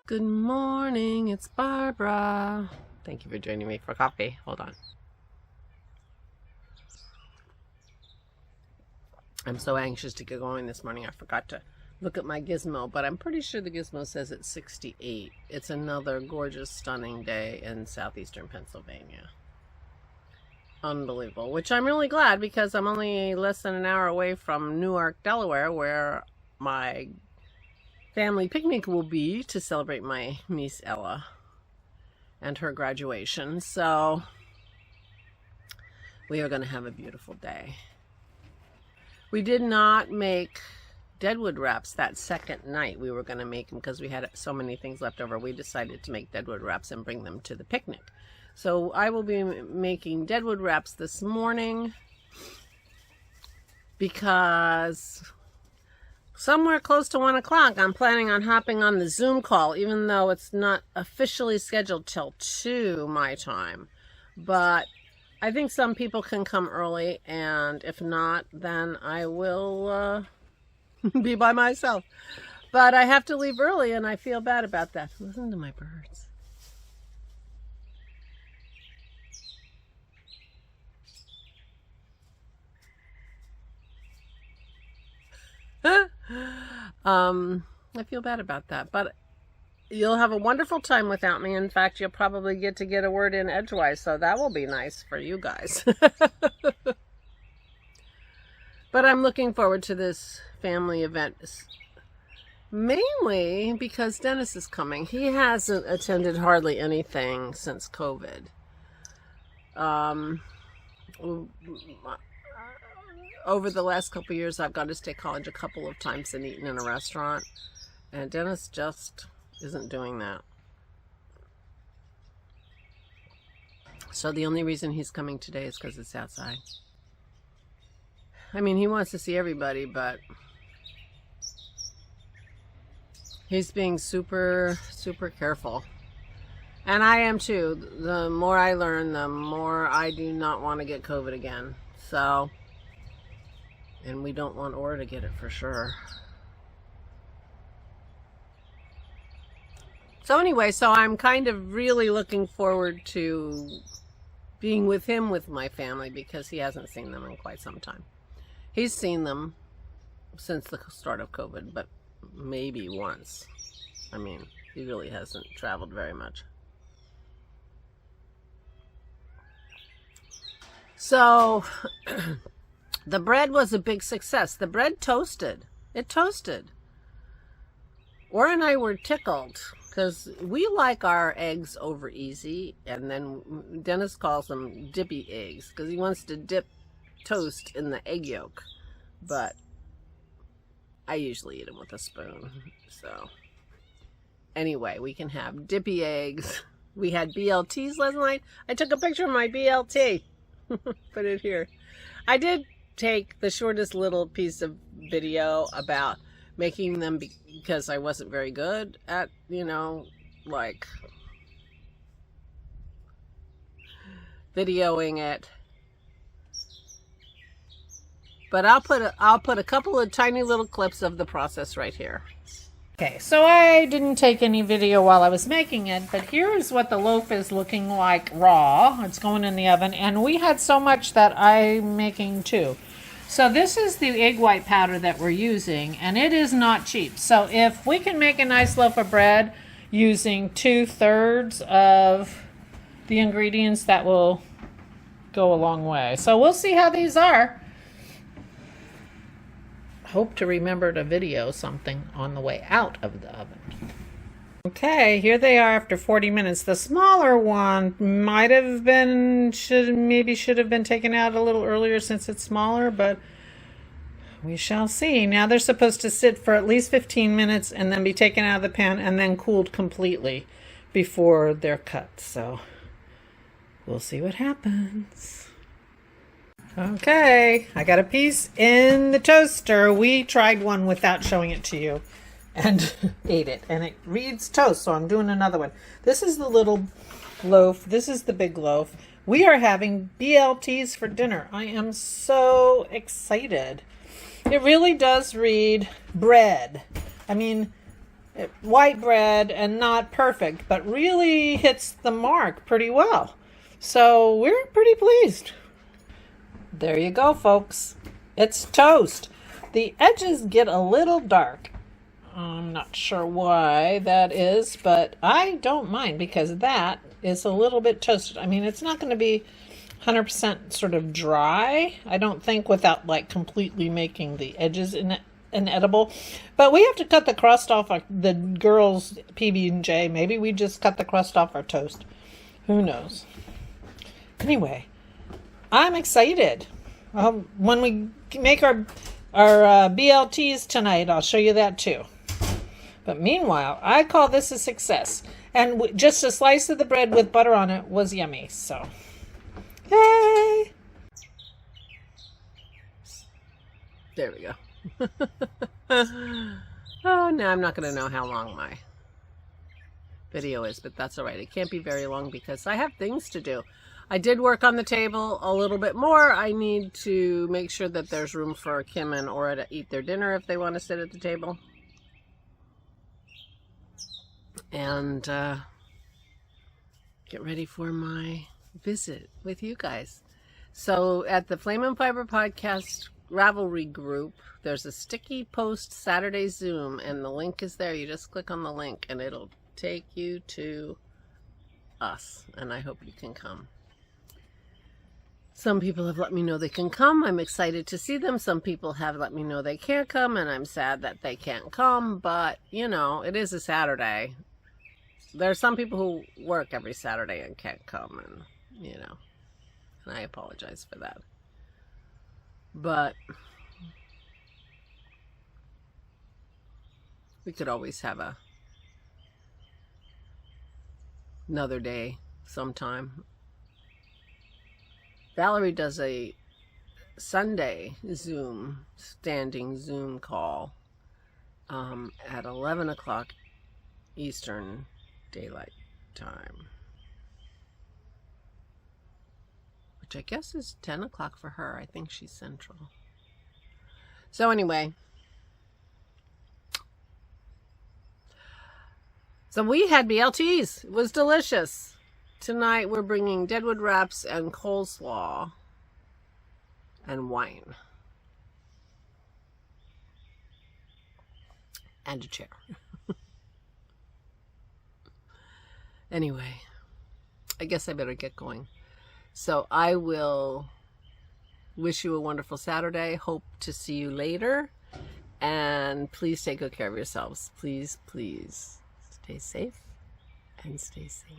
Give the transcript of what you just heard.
Good morning, it's Barbara. Thank you for joining me for coffee. Hold on. I'm so anxious to get going this morning. I forgot to look at my gizmo, but I'm pretty sure the gizmo says it's 68. It's another gorgeous, stunning day in southeastern Pennsylvania. Unbelievable, which I'm really glad because I'm only less than an hour away from Newark, Delaware, where my family picnic will be to celebrate my niece Ella and her graduation. So we are going to have a beautiful day. We did not make deadwood wraps that second night. We were going to make them because we had so many things left over. We decided to make deadwood wraps and bring them to the picnic. So I will be making deadwood wraps this morning because somewhere close to 1 o'clock, I'm planning on hopping on the Zoom call, even though it's not officially scheduled till 2 my time. But I think some people can come early, and if not, then I will be by myself. But I have to leave early, and I feel bad about that. Listen to my birds. I feel bad about that, but you'll have a wonderful time without me. In fact, you'll probably get to get a word in edgewise, so that will be nice for you guys. But I'm looking forward to this family event, mainly because Dennis is coming. He hasn't attended hardly anything since COVID. Over the last couple of years, I've gone to State College a couple of times and eaten in a restaurant, and Dennis just isn't doing that. So the only reason he's coming today is because it's outside. I mean, he wants to see everybody, but he's being super, super careful. And I am too. The more I learn, the more I do not want to get COVID again. So, and we don't want Aura to get it for sure. So anyway, so I'm kind of really looking forward to being with him with my family because he hasn't seen them in quite some time. He's seen them since the start of COVID, but maybe once. I mean, he really hasn't traveled very much. So the bread was a big success. The bread toasted. It toasted. Aura and I were tickled because we like our eggs over easy, and then Dennis calls them dippy eggs because he wants to dip toast in the egg yolk, but I usually eat them with a spoon. So anyway, we can have dippy eggs. We had BLTs last night. I took a picture of my BLT. Put it here. I did take the shortest little piece of video about making them because I wasn't very good at, like videoing it. But I'll put a couple of tiny little clips of the process right here. Okay, so I didn't take any video while I was making it, but here's what the loaf is looking like raw. It's going in the oven, and we had so much that I'm making too. So this is the egg white powder that we're using, and it is not cheap. So if we can make a nice loaf of bread using 2/3 of the ingredients, that will go a long way. So we'll see how these are. Hope to remember to video something on the way out of the oven. Okay, here they are after 40 minutes. The smaller one might have been, should have been taken out a little earlier since it's smaller, but we shall see. Now they're supposed to sit for at least 15 minutes and then be taken out of the pan and then cooled completely before they're cut. So we'll see what happens. Okay, I got a piece in the toaster. We tried one without showing it to you and ate it, and it reads toast, so I'm doing another one. This is the little loaf. This is the big loaf. We are having BLTs for dinner. I am so excited. It really does read bread. I mean, white bread and not perfect, but really hits the mark pretty well. So we're pretty pleased. There you go, folks. It's toast. The edges get a little dark. I'm not sure why that is, but I don't mind because that is a little bit toasted. I mean, it's not going to be 100% sort of dry, I don't think, without like completely making the edges inedible. But we have to cut the crust off the girls' PB&J. Maybe we just cut the crust off our toast. Who knows? Anyway, I'm excited. When we make our BLTs tonight, I'll show you that too. But meanwhile, I call this a success. And just a slice of the bread with butter on it was yummy. So, yay! There we go. Oh, now I'm not going to know how long my video is, but that's all right. It can't be very long because I have things to do. I did work on the table a little bit more. I need to make sure that there's room for Kim and Aura to eat their dinner if they want to sit at the table. And get ready for my visit with you guys. So at the Flame and Fiber Podcast Ravelry group, there's a sticky post Saturday Zoom, and the link is there. You just click on the link and it'll take you to us, and I hope you can come. Some people have let me know they can come. I'm excited to see them. Some people have let me know they can't come, and I'm sad that they can't come, but you know, it is a Saturday. There are some people who work every Saturday and can't come, and you know, and I apologize for that. But we could always have another day sometime. Valerie does a Sunday standing Zoom call at 11 o'clock Eastern Daylight Time, which I guess is 10 o'clock for her. I think she's Central. So anyway, so we had BLTs. It was delicious. Tonight we're bringing Deadwood wraps and coleslaw and wine. And a chair. Anyway, I guess I better get going. So I will wish you a wonderful Saturday. Hope to see you later. And please take good care of yourselves. Please, please stay safe and stay sane.